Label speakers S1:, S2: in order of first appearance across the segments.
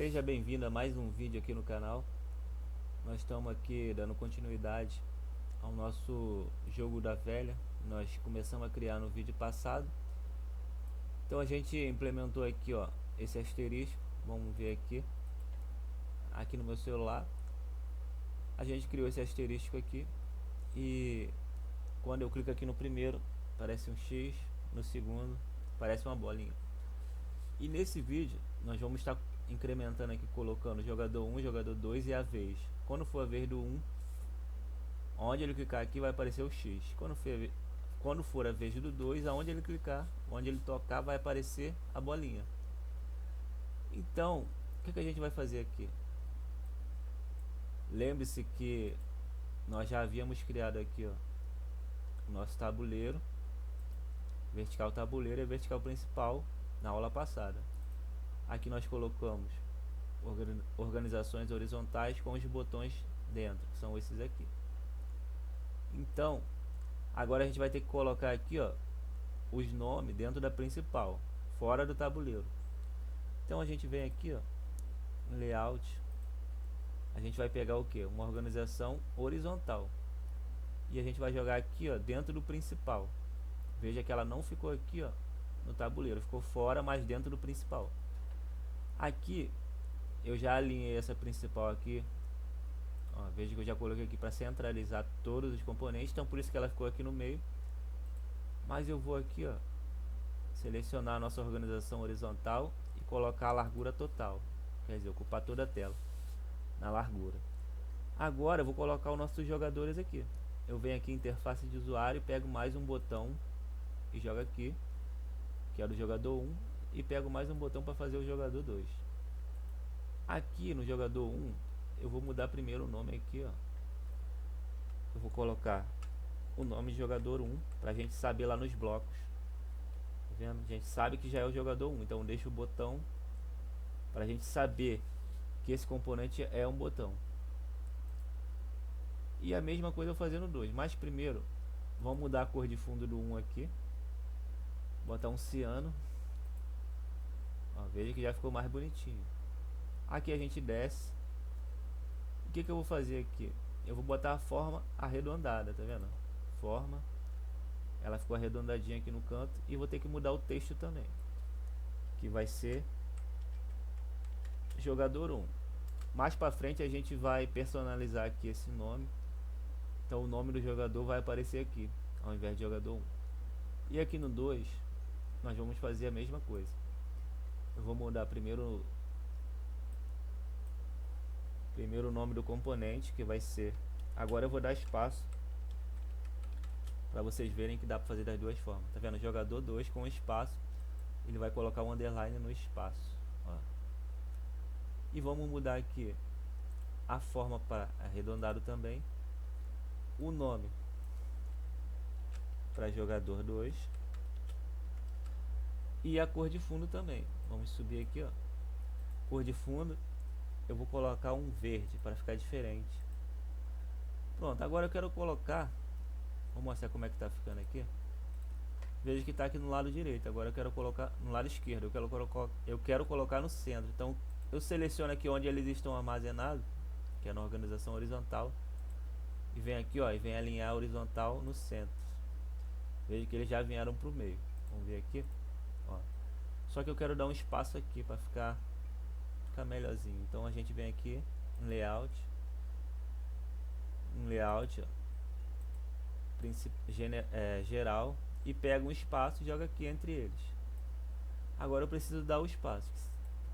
S1: Seja bem-vindo a mais um vídeo aqui no canal. Nós estamos aqui dando continuidade ao nosso jogo da velha. Nós começamos a criar no vídeo passado. Então a gente implementou aqui, ó, esse asterisco. Vamos ver aqui no meu celular. A gente criou esse asterisco aqui e quando eu clico aqui no primeiro, aparece um X, no segundo, aparece uma bolinha. E nesse vídeo nós vamos estar incrementando aqui, colocando jogador 1, jogador 2 e a vez. Quando for a vez do 1, onde ele clicar aqui vai aparecer o X. Quando for a vez do 2, aonde ele clicar, onde ele tocar, vai aparecer a bolinha. Então, o que a gente vai fazer aqui? Lembre-se que nós já havíamos criado aqui, ó, o nosso tabuleiro, vertical tabuleiro e vertical principal na aula passada. Aqui nós colocamos organizações horizontais com os botões dentro, que são esses aqui. Então, agora a gente vai ter que colocar aqui, ó, os nomes dentro da principal, fora do tabuleiro. Então a gente vem aqui, ó, em layout, a gente vai pegar o que? Uma organização horizontal. E a gente vai jogar aqui, ó, dentro do principal. Veja que ela não ficou aqui, ó, no tabuleiro, ficou fora, mas dentro do principal. Aqui eu já alinhei essa principal aqui, ó, veja que eu já coloquei aqui para centralizar todos os componentes, então por isso que ela ficou aqui no meio. Mas eu vou aqui, ó, selecionar a nossa organização horizontal e colocar a largura total, quer dizer, ocupar toda a tela na largura. Agora eu vou colocar os nossos jogadores aqui. Eu venho aqui em interface de usuário, pego mais um botão e jogo aqui, que é do jogador 1, e pego mais um botão para fazer o jogador 2. Aqui no jogador 1 eu vou mudar primeiro o nome aqui, ó. Eu vou colocar o nome de jogador 1 para a gente saber lá nos blocos. Tá vendo? A gente sabe que já é o jogador 1, então deixa o botão para a gente saber que esse componente é um botão. E a mesma coisa eu fazer no 2, mas primeiro vamos mudar a cor de fundo do 1 aqui, botar um ciano, ó, veja que já ficou mais bonitinho. Aqui a gente desce. O que eu vou fazer aqui? Eu vou botar a forma arredondada, tá vendo? Forma, ela ficou arredondadinha aqui no canto, e vou ter que mudar o texto também, que vai ser jogador 1. Mais pra frente a gente vai personalizar aqui esse nome, então o nome do jogador vai aparecer aqui ao invés de jogador 1. E aqui no 2 nós vamos fazer a mesma coisa. Eu vou mudar primeiro o nome do componente, que vai ser, agora eu vou dar espaço para vocês verem que dá para fazer das duas formas. Tá vendo? Jogador 2 com espaço, ele vai colocar um underline no espaço, ó. E vamos mudar aqui a forma para arredondado também, o nome para jogador 2 e a cor de fundo também. Vamos subir aqui, ó, cor de fundo, eu vou colocar um verde para ficar diferente. Pronto, agora eu quero colocar, vou mostrar como é que tá ficando aqui. Veja que está aqui no lado direito, agora eu quero colocar no lado esquerdo, eu quero colocar no centro. Então eu seleciono aqui onde eles estão armazenados, que é na organização horizontal, e vem aqui, ó, e vem alinhar a horizontal no centro. Veja que eles já vieram para o meio. Vamos ver aqui, ó. Só que eu quero dar um espaço aqui para ficar melhorzinho. Então a gente vem aqui em layout, ó, geral, e pega um espaço e joga aqui entre eles. Agora eu preciso dar o espaço,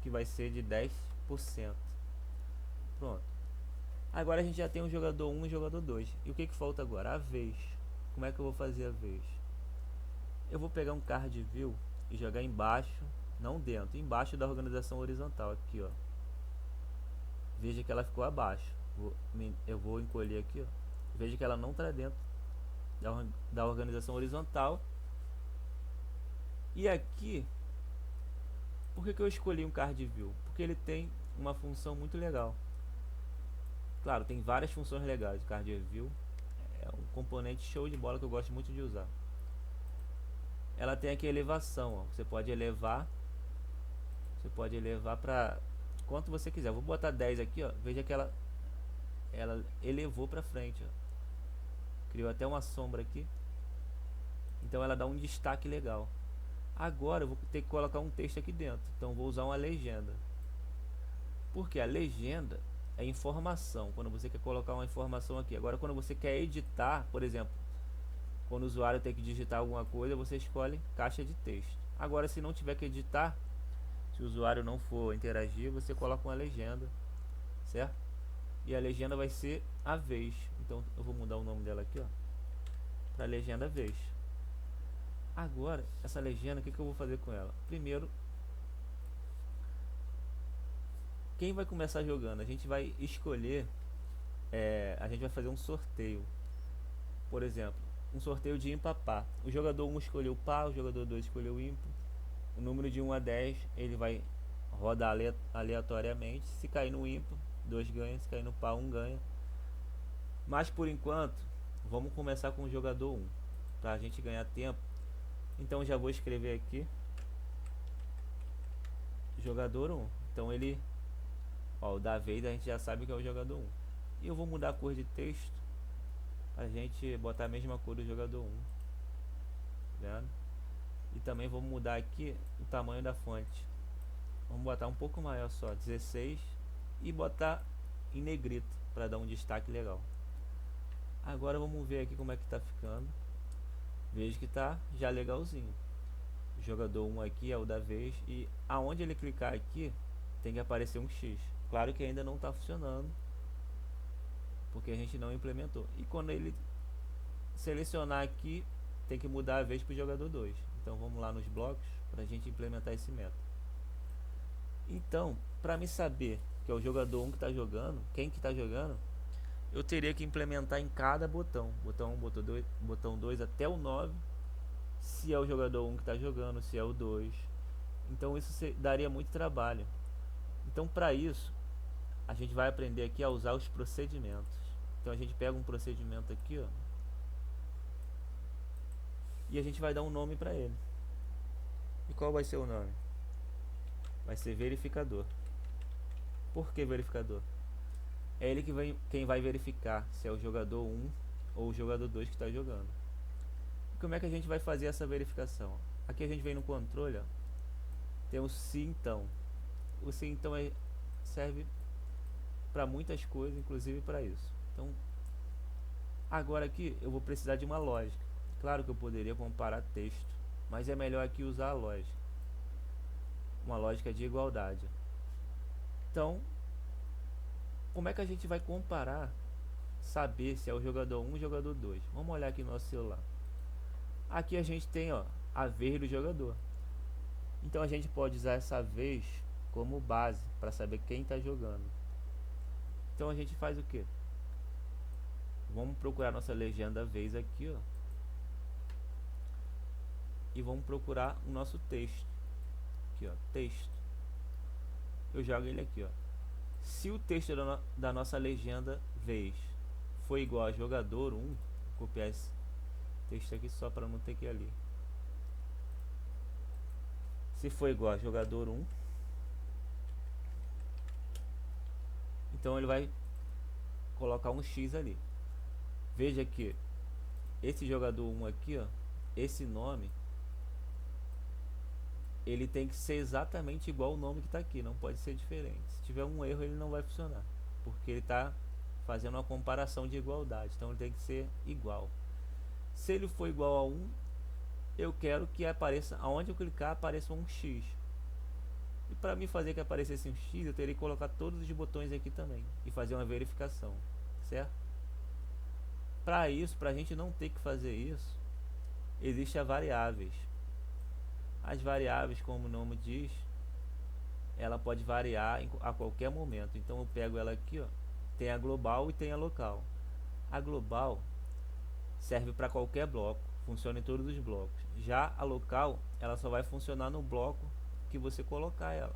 S1: que vai ser de 10%. Pronto. Agora a gente já tem o jogador 1 e o jogador 2. E o que falta agora? A vez. Como é que eu vou fazer a vez? Eu vou pegar um card view e jogar embaixo, não dentro, embaixo da organização horizontal aqui, ó. Veja que ela ficou abaixo. Eu vou encolher aqui, ó. Veja que ela não está dentro da organização horizontal. E aqui, por que eu escolhi um card view? Porque ele tem uma função muito legal. Claro, tem várias funções legais. O card view é um componente show de bola que eu gosto muito de usar. Ela tem aqui a elevação, ó. Você pode elevar para quanto você quiser. Eu vou botar 10 aqui, ó. Veja que ela elevou para frente, ó. Criou até uma sombra aqui. Então ela dá um destaque legal. Agora eu vou ter que colocar um texto aqui dentro. Então vou usar uma legenda. Porque a legenda é informação. Quando você quer colocar uma informação aqui. Agora quando você quer editar, por exemplo, quando o usuário tem que digitar alguma coisa, você escolhe caixa de texto. Agora se não tiver que editar, se o usuário não for interagir, você coloca uma legenda, certo? E a legenda vai ser a vez. Então eu vou mudar o nome dela aqui, ó, para legenda vez. Agora essa legenda, o que eu vou fazer com ela? Primeiro, quem vai começar jogando? A gente vai escolher, a gente vai fazer um sorteio. Por exemplo, um sorteio de ímpar a par. O jogador 1 escolheu par, o jogador 2 escolheu ímpar. O número de 1 a 10 ele vai rodar aleatoriamente. Se cair no ímpar, 2 ganha. Se cair no par, 1 ganha. Mas por enquanto, vamos começar com o jogador 1, para a gente ganhar tempo. Então já vou escrever aqui jogador 1. Então ele, ó, o da vez a gente já sabe que é o jogador 1. E eu vou mudar a cor de texto para a gente botar a mesma cor do jogador 1. Vendo? E também vou mudar aqui o tamanho da fonte. Vamos botar um pouco maior só, 16, e botar em negrito para dar um destaque legal. Agora vamos ver aqui como é que tá ficando. Veja que tá já legalzinho. O jogador 1 aqui é o da vez, e aonde ele clicar aqui tem que aparecer um X. Claro que ainda não está funcionando porque a gente não implementou. E quando ele selecionar aqui, tem que mudar a vez para o jogador 2. Então vamos lá nos blocos para a gente implementar esse método. Então, para me saber que é o jogador 1 que está jogando, quem que está jogando, eu teria que implementar em cada botão. Botão 1, botão 2 até o 9. Se é o jogador 1 que está jogando, se é o 2. Então isso daria muito trabalho. Então para isso, a gente vai aprender aqui a usar os procedimentos. Então a gente pega um procedimento aqui, ó, e a gente vai dar um nome para ele. E qual vai ser o nome? Vai ser verificador. Por que verificador? É ele quem vai verificar se é o jogador 1 ou o jogador 2 que está jogando. E como é que a gente vai fazer essa verificação? Aqui a gente vem no controle, ó, tem o se então. O se então serve para muitas coisas, inclusive para isso. Então, agora aqui eu vou precisar de uma lógica. Claro que eu poderia comparar texto, mas é melhor aqui usar a lógica. Uma lógica de igualdade. Então, como é que a gente vai comparar, saber se é o jogador 1 ou o jogador 2? Vamos olhar aqui no nosso celular. Aqui a gente tem, ó, a vez do jogador. Então a gente pode usar essa vez como base para saber quem está jogando. Então a gente faz o que? Vamos procurar nossa legenda vez aqui, ó, e vamos procurar o nosso texto. Aqui, ó, texto. Eu jogo ele aqui, ó. Se o texto da nossa legenda vez for igual a jogador 1, vou copiar esse texto aqui só para não ter que ir ali. Se for igual a jogador 1, então ele vai colocar um X ali. Veja que esse jogador 1 aqui, ó, esse nome, ele tem que ser exatamente igual ao nome que está aqui, não pode ser diferente. Se tiver um erro, ele não vai funcionar, porque ele está fazendo uma comparação de igualdade, então ele tem que ser igual. Se ele for igual a 1, eu quero que apareça, aonde eu clicar, apareça um X. E para mim fazer que aparecesse um X, eu teria que colocar todos os botões aqui também e fazer uma verificação, certo? Para isso, para a gente não ter que fazer isso, existem as variáveis. As variáveis, como o nome diz, ela pode variar a qualquer momento. Então eu pego ela aqui, ó, tem a global e tem a local. A global serve para qualquer bloco, funciona em todos os blocos. Já a local, ela só vai funcionar no bloco que você colocar ela.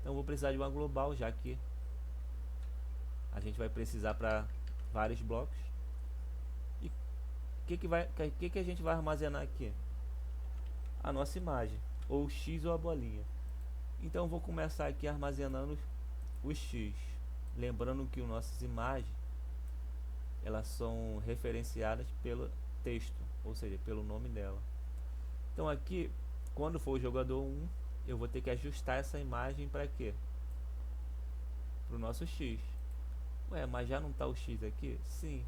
S1: Então eu vou precisar de uma global, já que a gente vai precisar para vários blocos. E o que a gente vai armazenar aqui? A nossa imagem, ou o X ou a bolinha. Então eu vou começar aqui armazenando o X. Lembrando que nossas imagens elas são referenciadas pelo texto, ou seja, pelo nome dela. Então aqui, quando for o jogador 1, eu vou ter que ajustar essa imagem para quê? Para o nosso X. Ué, mas já não está o X aqui? Sim.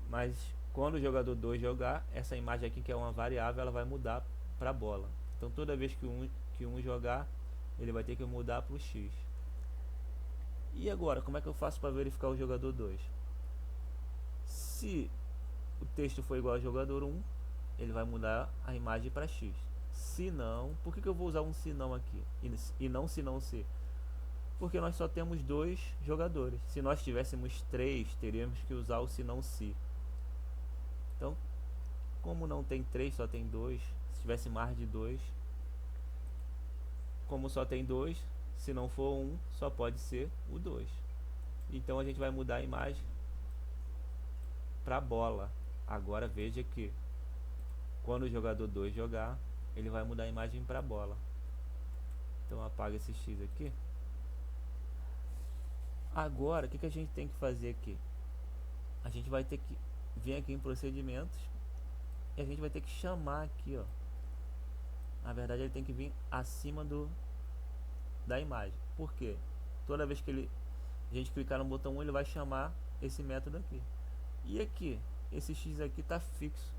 S1: Mas quando o jogador 2 jogar, essa imagem aqui, que é uma variável, ela vai mudar para a bola. Então toda vez que um jogar, ele vai ter que mudar para o X. E agora, como é que eu faço para verificar o jogador 2? Se o texto for igual ao jogador 1, ele vai mudar a imagem para X. Se não, por que eu vou usar um se não aqui e não se não se? Porque nós só temos 2 jogadores. Se nós tivéssemos 3, teríamos que usar o se não se. Então, como não tem 3, só tem 2. Se tivesse mais de 2, como só tem 2, se não for 1, só pode ser o 2. Então a gente vai mudar a imagem para bola. Agora veja que quando o jogador 2 jogar, ele vai mudar a imagem para bola. Então apaga esse X aqui. Agora, o que a gente tem que fazer aqui? A gente vai ter que vir aqui em procedimentos e a gente vai ter que chamar aqui, ó. Na verdade, ele tem que vir acima da imagem. Por quê? Toda vez que a gente clicar no botão 1, ele vai chamar esse método aqui. E aqui, esse X aqui está fixo.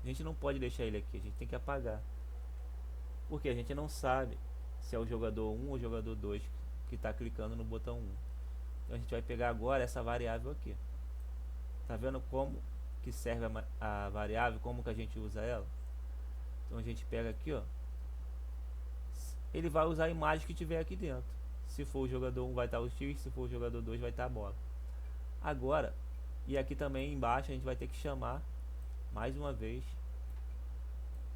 S1: A gente não pode deixar ele aqui, a gente tem que apagar. Porque a gente não sabe se é o jogador 1 ou o jogador 2 que está clicando no botão 1. Então a gente vai pegar agora essa variável aqui. Tá vendo como que serve a variável, como que a gente usa ela? Então a gente pega aqui, ó. Ele vai usar a imagem que tiver aqui dentro. Se for o jogador 1 vai estar o X, se for o jogador 2 vai estar a bola. Agora, e aqui também embaixo a gente vai ter que chamar mais uma vez.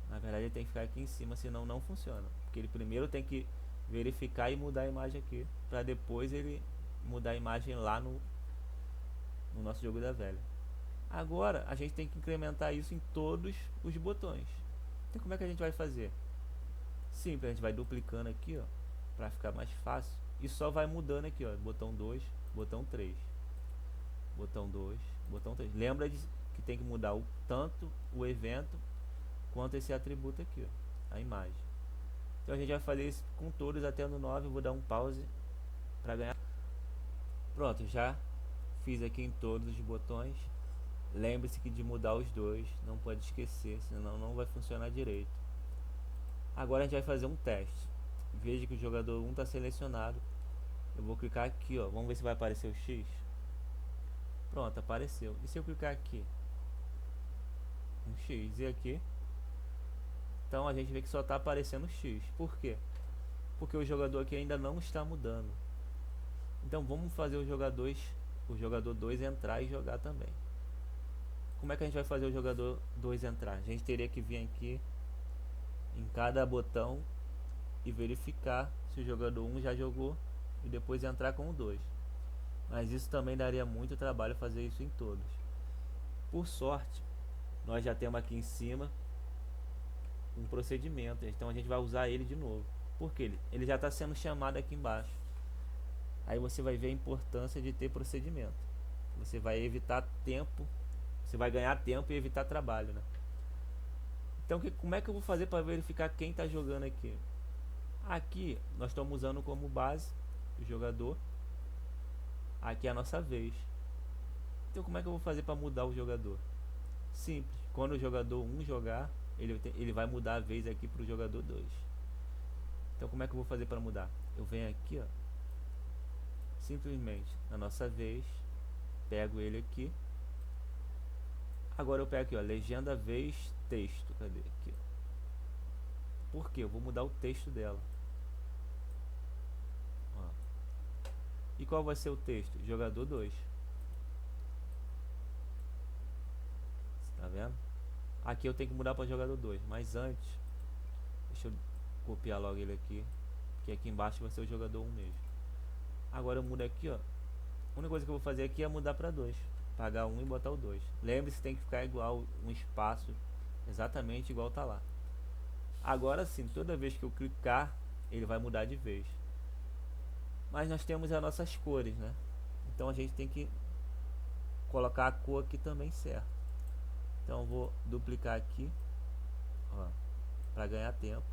S1: Na verdade ele tem que ficar aqui em cima, senão não funciona. Porque ele primeiro tem que verificar e mudar a imagem aqui, para depois ele mudar a imagem lá no nosso jogo da velha. Agora a gente tem que incrementar isso em todos os botões. Então como é que a gente vai fazer? Simples, a gente vai duplicando aqui, ó, para ficar mais fácil. E só vai mudando aqui, ó, botão 2, botão 3, botão 2, botão 3. Lembra que tem que mudar tanto o evento quanto esse atributo aqui, ó, a imagem. Então a gente vai fazer isso com todos até no 9. Eu vou dar um pause para ganhar. Pronto, já fiz aqui em todos os botões. Lembre-se que de mudar os dois, não pode esquecer, senão não vai funcionar direito. Agora a gente vai fazer um teste. Veja que o jogador 1 está selecionado. Eu vou clicar aqui, ó. Vamos ver se vai aparecer o X. Pronto, apareceu. E se eu clicar aqui? Um X. E aqui? Então a gente vê que só está aparecendo X. Por quê? Porque o jogador aqui ainda não está mudando. Então vamos fazer o jogador 2 entrar e jogar também. Como é que a gente vai fazer o jogador 2 entrar? A gente teria que vir aqui em cada botão e verificar se o jogador 1 já jogou e depois entrar com o 2. Mas isso também daria muito trabalho fazer isso em todos. Por sorte, nós já temos aqui em cima um procedimento, então a gente vai usar ele de novo. Porque ele já está sendo chamado aqui embaixo. Aí você vai ver a importância de ter procedimento. Você vai evitar tempo, você vai ganhar tempo e evitar trabalho, né? Então como é que eu vou fazer para verificar quem está jogando aqui? Aqui nós estamos usando como base o jogador. Aqui é a nossa vez. Então como é que eu vou fazer para mudar o jogador? Simples, quando o jogador 1 jogar, ele vai mudar a vez aqui para o jogador 2. Então como é que eu vou fazer para mudar? Eu venho aqui, ó, simplesmente na nossa vez, pego ele aqui. Agora eu pego aqui, ó, legenda vez texto. Cadê? Aqui, ó. Por quê? Eu vou mudar o texto dela. Ó. E qual vai ser o texto? Jogador 2. Tá vendo? Aqui eu tenho que mudar para jogador 2. Mas antes, deixa eu copiar logo ele aqui, que aqui embaixo vai ser o jogador 1 mesmo. Agora eu mudo aqui, ó. A única coisa que eu vou fazer aqui é mudar para 2. Pagar 1 e botar o 2. Lembre-se, tem que ficar igual, um espaço exatamente igual tá lá. Agora sim, toda vez que eu clicar, ele vai mudar de vez. Mas nós temos as nossas cores, né? Então a gente tem que colocar a cor aqui também certo. Então eu vou duplicar aqui, para ganhar tempo.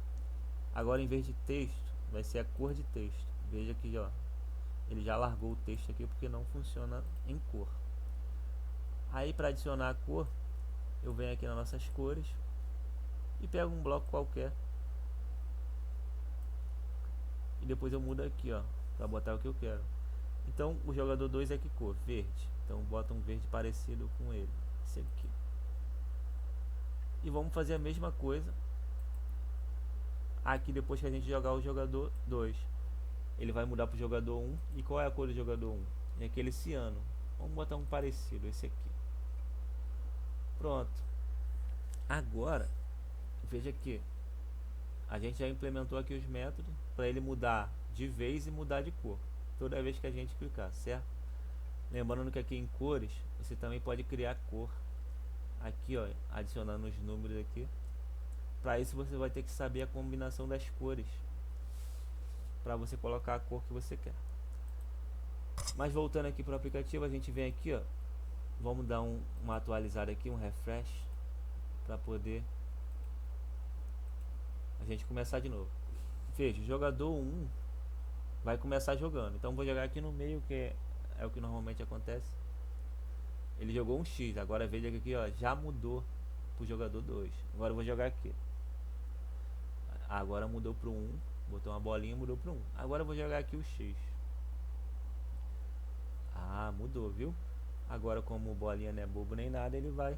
S1: Agora, em vez de texto, vai ser a cor de texto. Veja que, ó, ele já largou o texto aqui porque não funciona em cor. Aí, para adicionar a cor, eu venho aqui nas nossas cores e pego um bloco qualquer e depois eu mudo aqui, ó, para botar o que eu quero. Então, o jogador 2 é que cor? Verde. Então, bota um verde parecido com ele, esse aqui. E vamos fazer a mesma coisa aqui depois que a gente jogar o jogador 2. Ele vai mudar para o jogador 1. E qual é a cor do jogador 1? É aquele ciano. Vamos botar um parecido, esse aqui. Pronto. Agora, veja que a gente já implementou aqui os métodos para ele mudar de vez e mudar de cor toda vez que a gente clicar, certo? Lembrando que aqui em cores você também pode criar cor aqui, ó, adicionando os números aqui. Para isso você vai ter que saber a combinação das cores para você colocar a cor que você quer. Mas voltando aqui para o aplicativo, a gente vem aqui, ó, vamos dar uma atualizada aqui, um refresh, para poder a gente começar de novo. Veja, o jogador 1 vai começar jogando, então vou jogar aqui no meio, que é o que normalmente acontece. Ele jogou um X, agora veja que aqui, ó, já mudou pro jogador 2. Agora eu vou jogar aqui. Agora mudou pro 1, botou uma bolinha e mudou pro 1. Agora eu vou jogar aqui o X. Ah, mudou, viu? Agora, como o bolinha não é bobo nem nada, ele vai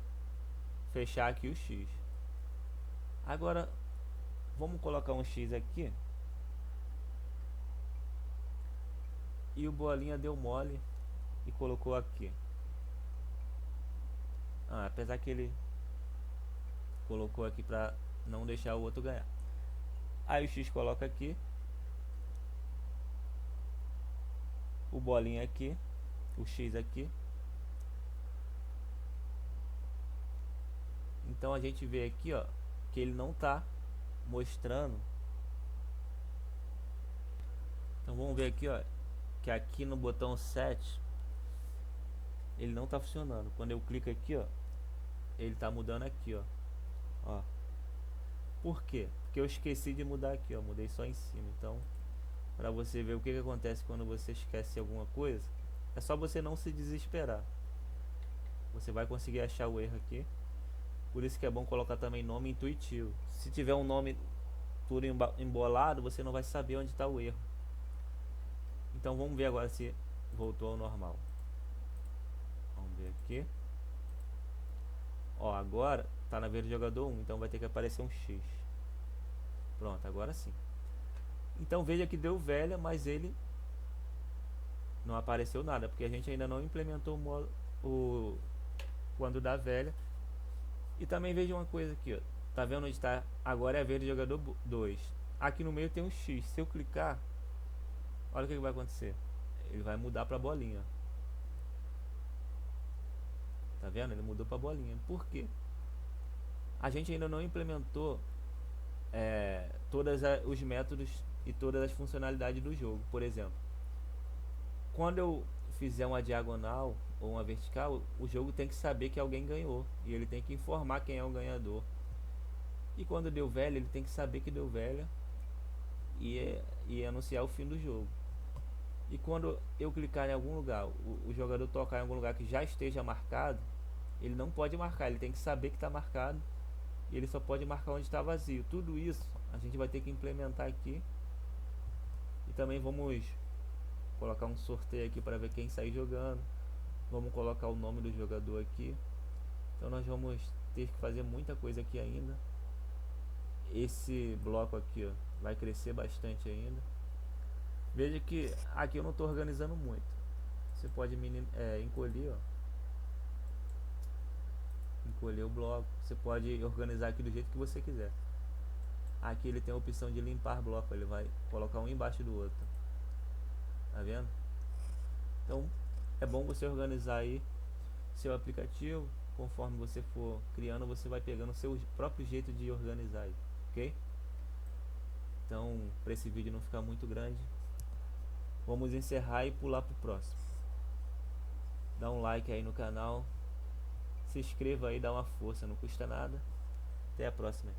S1: fechar aqui o X. Agora vamos colocar um X aqui. E o bolinha deu mole e colocou aqui. Apesar que ele colocou aqui para não deixar o outro ganhar. Aí o X coloca aqui, o bolinha aqui, o X aqui. Então a gente vê aqui, ó, que ele não tá mostrando. Então vamos ver aqui, ó, que aqui no botão 7 ele não tá funcionando. Quando eu clico aqui, ó, ele tá mudando aqui, ó. Por quê? Porque eu esqueci de mudar aqui, ó, mudei só em cima. Então, para você ver o que acontece quando você esquece alguma coisa, é só você não se desesperar. Você vai conseguir achar o erro aqui. Por isso que é bom colocar também nome intuitivo. Se tiver um nome tudo embolado, você não vai saber onde está o erro. Então vamos ver agora se voltou ao normal. Vamos ver aqui. Ó, agora tá na vez do jogador 1, então vai ter que aparecer um X. Pronto, agora sim. Então veja que deu velha, mas ele não apareceu nada, porque a gente ainda não implementou o quando dá velha. E também veja uma coisa aqui, ó. Tá vendo onde está? Agora é a vez do jogador 2. Aqui no meio tem um X. Se eu clicar, olha o que vai acontecer. Ele vai mudar para bolinha. Tá vendo? Ele mudou para bolinha. Por quê? A gente ainda não implementou todos os métodos e todas as funcionalidades do jogo. Por exemplo, quando eu fizer uma diagonal ou uma vertical, o jogo tem que saber que alguém ganhou e ele tem que informar quem é o ganhador. E quando deu velha, ele tem que saber que deu velha e anunciar o fim do jogo. E quando eu clicar em algum lugar, o jogador tocar em algum lugar que já esteja marcado, ele não pode marcar, ele tem que saber que está marcado e ele só pode marcar onde está vazio. Tudo isso a gente vai ter que implementar aqui. E também vamos colocar um sorteio aqui para ver quem sair jogando. Vamos colocar o nome do jogador aqui. Então nós vamos ter que fazer muita coisa aqui ainda. Esse bloco aqui, ó, vai crescer bastante ainda. Veja que aqui eu não estou organizando muito. Você pode encolher, ó. Encolher o bloco. Você pode organizar aqui do jeito que você quiser. Aqui ele tem a opção de limpar bloco. Ele vai colocar um embaixo do outro. Tá vendo? Então é bom você organizar aí seu aplicativo. Conforme você for criando, você vai pegando o seu próprio jeito de organizar aí, ok? Então, para esse vídeo não ficar muito grande, vamos encerrar e pular pro próximo. Dá um like aí no canal, se inscreva aí, dá uma força, não custa nada. Até a próxima.